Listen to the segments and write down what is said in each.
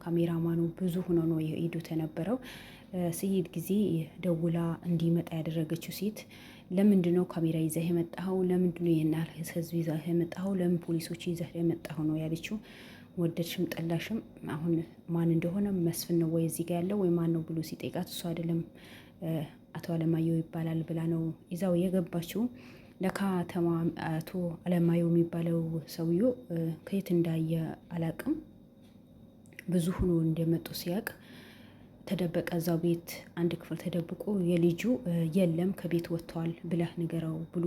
ካሜራማኑ ብዙ ሆኖ ነው የሄዱት የነበረው። ሲሄድ ጊዜ ደውላ እንዲመጣ ያደረገችው ሴት ለምንድን ነው ካሜራ ይዘህ የመጣኸው? ለምንድን ነው የናል ህዝብ ይዘህ የመጣኸው? ለምን ፖሊሶች ይዘህ የመጣኸው ነው ያለችው። ወደድሽም ጠላሽም አሁን ማን እንደሆነ መስፍን ነው ወይ እዚህ ጋር ያለው ወይ ማን ነው ብሎ ሲጠይቃት እሱ አይደለም አቶ አለማየሁ ይባላል ብላ ነው ይዛው የገባችው። ለካተማ አቶ አለማየሁ የሚባለው ሰውዬ ከየት እንዳየ አላቅም። ብዙ ሆኖ እንደመጡ ሲያቅ ተደበቀ። እዛው ቤት አንድ ክፍል ተደብቆ የልጁ የለም ከቤት ወጥቷል ብለህ ንገረው ብሎ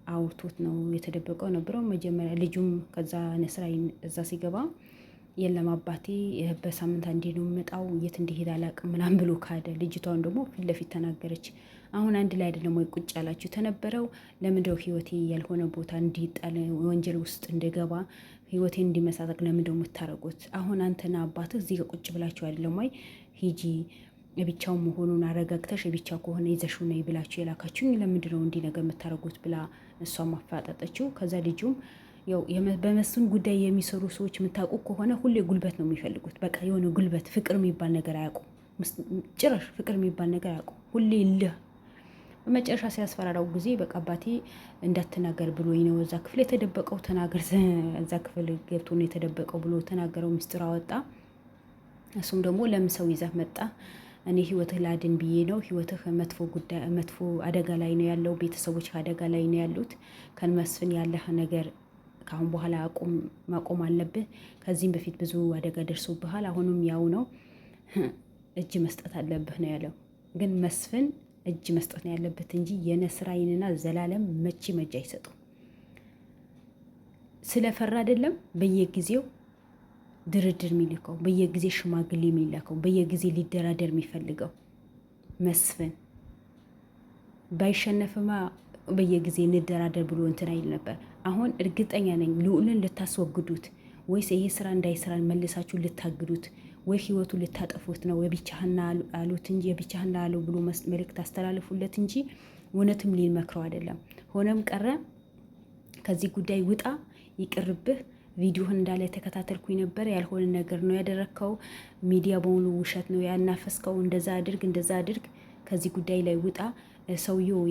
አውርቶት ነው የተደበቀው ነበረው። መጀመሪያ ልጁም ከዛ ነስራይን እዛ ሲገባ የለም አባቴ በሳምንት አንዴ ነው የምመጣው የት እንደሄደ አላቅም ምናምን ብሎ ካደ። ልጅቷን ደግሞ ፊት ለፊት ተናገረች። አሁን አንድ ላይ አይደለም ወይ ቁጭ ያላችሁ ተነበረው? ለምንድነው ህይወቴ ያልሆነ ቦታ እንዲጣል ወንጀል ውስጥ እንደገባ ህይወቴ እንዲመሳሰቅ ለምንድነው የምታረጉት? አሁን አንተና አባትህ እዚህ ጋር ቁጭ ብላችሁ አይደለም ወይ ሂጂ የብቻው መሆኑን አረጋግተሽ የብቻው ከሆነ ይዘሽው ነይ ብላችሁ የላካችሁኝ ለምንድነው እንዲህ ነገር የምታረጉት ብላ እሷ ማፋጠጠችው። ከዛ ልጁም ያው በመስፍን ጉዳይ የሚሰሩ ሰዎች የምታውቁ ከሆነ ሁሌ ጉልበት ነው የሚፈልጉት። በቃ የሆነ ጉልበት፣ ፍቅር የሚባል ነገር አያውቁም። ጭራሽ ፍቅር የሚባል ነገር አያውቁም። ሁሌ ልህ በመጨረሻ ሲያስፈራራው ጊዜ በቃ አባቴ እንዳትናገር ብሎኝ ነው እዛ ክፍል የተደበቀው፣ ተናገር እዛ ክፍል ገብቶ ነው የተደበቀው ብሎ ተናገረው። ምስጢር አወጣ። እሱም ደግሞ ለምን ሰው ይዘህ መጣ? እኔ ህይወትህ ላድን ብዬ ነው። ህይወትህ መጥፎ አደጋ ላይ ነው ያለው። ቤተሰቦች አደጋ ላይ ነው ያሉት። ከመስፍን ያለህ ነገር ከአሁን በኋላ ማቆም አለብህ። ከዚህም በፊት ብዙ አደጋ ደርሶብሃል። አሁንም ያው ነው። እጅ መስጠት አለብህ ነው ያለው። ግን መስፍን እጅ መስጠት ነው ያለበት እንጂ የነስራይንና ዘላለም መቼ መጃ አይሰጡም። ስለፈራ አይደለም በየጊዜው ድርድር የሚልከው፣ በየጊዜ ሽማግሌ የሚላከው፣ በየጊዜ ሊደራደር የሚፈልገው መስፍን ባይሸነፍማ በየጊዜ እንደራደር ብሎ እንትን አይል ነበር። አሁን እርግጠኛ ነኝ ልዑልን ልታስወግዱት ወይስ ይሄ ስራ እንዳይሰራ መልሳችሁ ልታግዱት ወይ ህይወቱ ልታጠፉት ነው። የብቻህና አሉት እንጂ የብቻህና አለው ብሎ መልእክት አስተላልፉለት እንጂ እውነትም ሊመክረው አይደለም። ሆነም ቀረ ከዚህ ጉዳይ ውጣ፣ ይቅርብህ። ቪዲዮህን እንዳለ የተከታተልኩኝ ነበር። ያልሆነ ነገር ነው ያደረግከው። ሚዲያ በሙሉ ውሸት ነው ያናፈስከው። እንደዛ አድርግ። ከዚህ ጉዳይ ላይ ውጣ። ሰውየው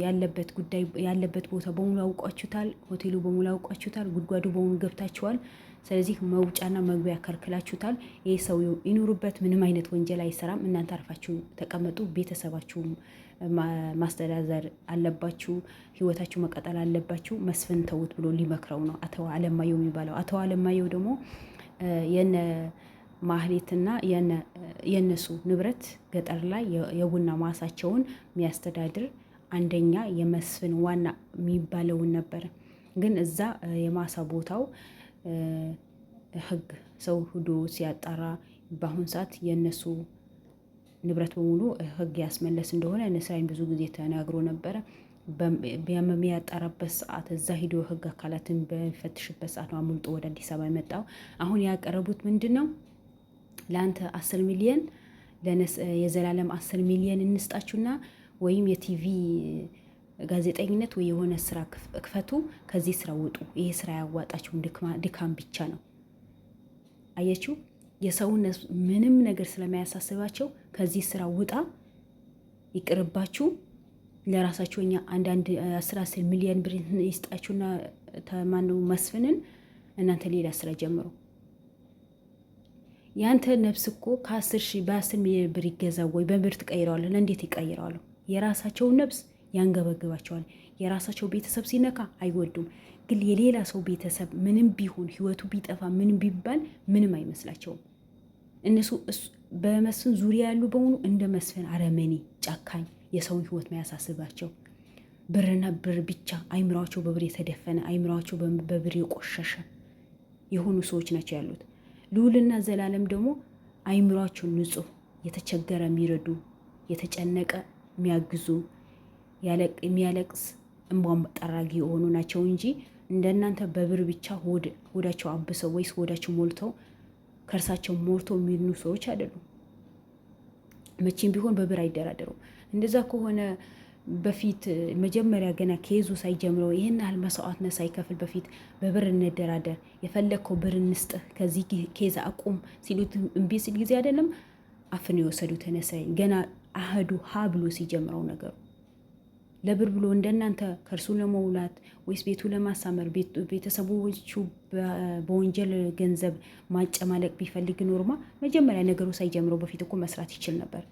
ያለበት ቦታ በሙሉ አውቋችሁታል። ሆቴሉ በሙሉ አውቋችሁታል። ጉድጓዱ በሙሉ ገብታችኋል። ስለዚህ መውጫና መግቢያ ከልክላችሁታል። ይህ ሰውየው ይኑሩበት፣ ምንም አይነት ወንጀል አይሰራም። እናንተ አርፋችሁ ተቀመጡ። ቤተሰባችሁም ማስተዳደር አለባችሁ። ህይወታችሁ መቀጠል አለባችሁ። መስፍን ተውት ብሎ ሊመክረው ነው አቶ አለማየሁ የሚባለው። አቶ አለማየሁ ደግሞ የነ ማህሌትና የነሱ ንብረት ገጠር ላይ የቡና ማሳቸውን የሚያስተዳድር አንደኛ የመስፍን ዋና የሚባለውን ነበረ። ግን እዛ የማሳ ቦታው ህግ ሰው ሂዶ ሲያጣራ በአሁን ሰዓት የነሱ ንብረት በሙሉ ህግ ያስመለስ እንደሆነ ነስራይን ብዙ ጊዜ ተናግሮ ነበረ። በሚያጣራበት ሰዓት እዛ ሂዶ ህግ አካላትን በሚፈትሽበት ሰዓት ነው አምልጦ ወደ አዲስ አበባ የመጣው። አሁን ያቀረቡት ምንድን ነው? ለአንተ 10 ሚሊዮን የዘላለም 10 ሚሊዮን እንስጣችሁና ወይም የቲቪ ጋዜጠኝነት ወይ የሆነ ስራ ክፈቱ፣ ከዚህ ስራ ውጡ። ይሄ ስራ ያዋጣችሁም ድካም ብቻ ነው። አያችሁ፣ የሰውን ምንም ነገር ስለማያሳስባቸው ከዚህ ስራ ውጣ፣ ይቅርባችሁ፣ ለራሳችሁ እኛ አንዳንድ 10 ሚሊዮን ብር ይስጣችሁና ተማነው መስፍንን እናንተ ሌላ ስራ ጀምሩ። ያንተ ነፍስ እኮ በ10 ሚሊዮን ብር ይገዛው ወይ በብር ትቀይረዋለህ? እንዴት ይቀይረዋል? የራሳቸውን ነፍስ ያንገበግባቸዋል። የራሳቸው ቤተሰብ ሲነካ አይወዱም። ግን የሌላ ሰው ቤተሰብ ምንም ቢሆን ህይወቱ ቢጠፋ ምንም ቢባል ምንም አይመስላቸውም። እነሱ በመስፍን ዙሪያ ያሉ በሙሉ እንደ መስፍን አረመኔ፣ ጨካኝ፣ የሰውን ህይወት ማያሳስባቸው ብርና ብር ብቻ፣ አይምሯቸው በብር የተደፈነ፣ አይምሯቸው በብር የቆሸሸ የሆኑ ሰዎች ናቸው ያሉት። ልዑልና ዘላለም ደግሞ አይምሯቸው ንጹህ፣ የተቸገረ የሚረዱ፣ የተጨነቀ የሚያግዙ፣ የሚያለቅስ እንባን ጠራጊ የሆኑ ናቸው እንጂ እንደናንተ በብር ብቻ ሆዳቸው አብሰው ወይስ ሆዳቸው ሞልተው ከርሳቸው ሞልተው የሚድኑ ሰዎች አይደሉም። መቼም ቢሆን በብር አይደራደሩም። እንደዛ ከሆነ በፊት መጀመሪያ ገና ኬዙ ሳይጀምረው ይህን ያህል መስዋዕትነት ሳይከፍል በፊት በብር እንደራደር፣ የፈለግከው ብር እንስጥህ፣ ከዚህ ኬዝ አቁም ሲሉት እምቢ ሲል ጊዜ አይደለም አፍን የወሰዱት ነስራይን ገና አህዱ ሀ ብሎ ሲጀምረው ነገሩ ለብር ብሎ እንደናንተ ከእርሱ ለመውላት ወይስ ቤቱ ለማሳመር ቤተሰቦቹ በወንጀል ገንዘብ ማጨማለቅ ቢፈልግ ኖርማ መጀመሪያ ነገሩ ሳይጀምረው በፊት እኮ መስራት ይችል ነበር።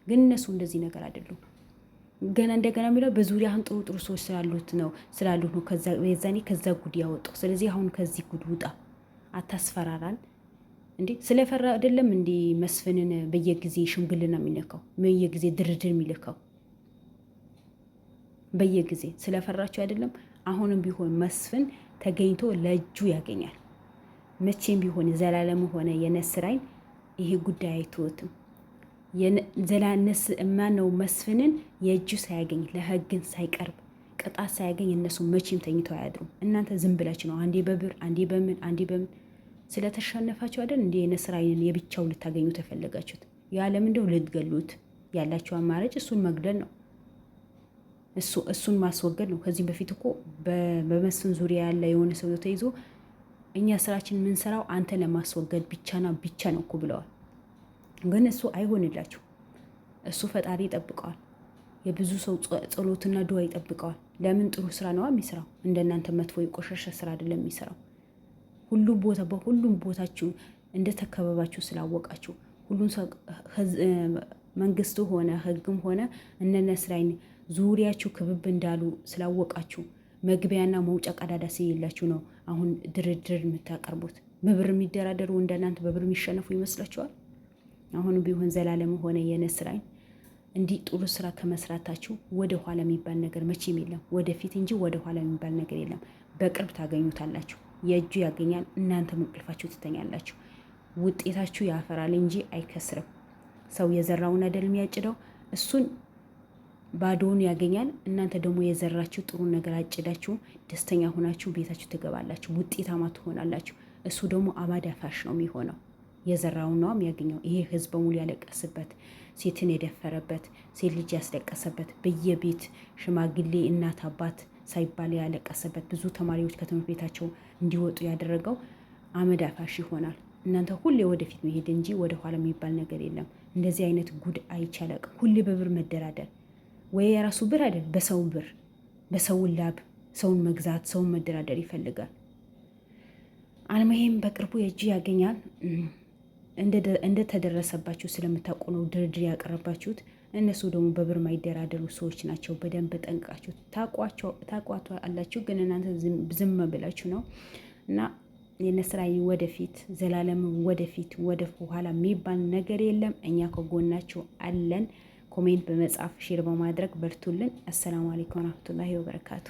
ግን እነሱ እንደዚህ ነገር አይደሉም። ገና እንደገና የሚለው በዙሪያህን ጥሩ ጥሩ ሰዎች ስላሉት ነው የዛኔ ከዛ ጉድ ያወጡ። ስለዚህ አሁን ከዚህ ጉድ ውጣ፣ አታስፈራራን። እንዴ ስለፈራ አይደለም እንዴ መስፍንን በየጊዜ ሽምግልና የሚልከው በየጊዜ ድርድር የሚልከው በየጊዜ ስለፈራችሁ አይደለም። አሁንም ቢሆን መስፍን ተገኝቶ ለእጁ ያገኛል። መቼም ቢሆን ዘላለም ሆነ የነስራይን ይሄ ጉዳይ አይተውትም። ዘላነስ ማነው መስፍንን የእጁ ሳያገኝ ለህግን ሳይቀርብ ቅጣት ሳያገኝ እነሱ መቼም ተኝተው አያድሩም። እናንተ ዝም ብላችሁ ነው አንዴ በብር አንዴ በምን ስለተሸነፋችሁ አይደል እንዴ የነስራይንን የብቻው ልታገኙ ተፈለጋችሁት? የዓለም እንደው ልትገሉት ያላችሁ አማራጭ እሱን መግደል ነው። እሱን ማስወገድ ነው። ከዚህም በፊት እኮ በመስፍን ዙሪያ ያለ የሆነ ሰው ተይዞ እኛ ስራችን የምንሰራው አንተ ለማስወገድ ብቻና ብቻ ነው እኮ ብለዋል። ግን እሱ አይሆንላችሁ። እሱ ፈጣሪ ይጠብቀዋል። የብዙ ሰው ጸሎትና ድዋ ይጠብቀዋል። ለምን ጥሩ ስራ ነው የሚሰራው። እንደናንተ መጥፎ የቆሸሸ ስራ አይደለም የሚሰራው። በሁሉም ቦታችሁ እንደተከበባችሁ ስላወቃችሁ ሁሉም ሰው መንግስቱ ሆነ ህግም ሆነ እነ ነስራይን ዙሪያችሁ ክብብ እንዳሉ ስላወቃችሁ መግቢያና መውጫ ቀዳዳ ሲየላችሁ ነው አሁን ድርድር የምታቀርቡት። በብር የሚደራደሩ እንደናንተ በብር የሚሸነፉ ይመስላችኋል? አሁን ቢሆን ዘላለም ሆነ የነስራይን እንዲህ ጥሩ ስራ ከመስራታችሁ ወደ ኋላ የሚባል ነገር መቼም የለም። ወደፊት እንጂ ወደ ኋላ የሚባል ነገር የለም። በቅርብ ታገኙታላችሁ። የእጁ ያገኛል፣ እናንተም እንቅልፋችሁ ትተኛላችሁ። ውጤታችሁ ያፈራል እንጂ አይከስርም። ሰው የዘራውን አይደል የሚያጭደው? እሱን ባዶውን ያገኛል። እናንተ ደግሞ የዘራችሁ ጥሩ ነገር አጭዳችሁ ደስተኛ ሆናችሁ ቤታችሁ ትገባላችሁ፣ ውጤታማ ትሆናላችሁ። እሱ ደግሞ አባዳ ፋሽ ነው የሚሆነው። የዘራውን ነው የሚያገኘው። ይሄ ህዝብ በሙሉ ያለቀስበት፣ ሴትን የደፈረበት፣ ሴት ልጅ ያስለቀሰበት፣ በየቤት ሽማግሌ እናት አባት ሳይባል ያለቀሰበት፣ ብዙ ተማሪዎች ከትምህርት ቤታቸው እንዲወጡ ያደረገው አመድ አፋሽ ይሆናል። እናንተ ሁሌ ወደፊት መሄድ እንጂ ወደ ኋላ የሚባል ነገር የለም። እንደዚህ አይነት ጉድ አይቻለቅም። ሁሌ በብር መደራደር ወይ የራሱ ብር አይደል፣ በሰው ብር በሰው ላብ ሰውን መግዛት ሰውን መደራደር ይፈልጋል። አልመሄም በቅርቡ የእጁ ያገኛል። እንደተደረሰባችሁ ስለምታውቁ ነው ድርድር ያቀረባችሁት። እነሱ ደግሞ በብር ማይደራደሩ ሰዎች ናቸው። በደንብ ጠንቅቃችሁ ታቋቷ አላችሁ። ግን እናንተ ዝም ብላችሁ ነው። እና የነስራይ ወደፊት ዘላለም ወደፊት ወደ ኋላ የሚባል ነገር የለም። እኛ ከጎናችሁ አለን። ኮሜንት በመጻፍ ሼር በማድረግ በርቱልን። አሰላሙ አለይኩም ወራህመቱላሂ ወበረካቱ።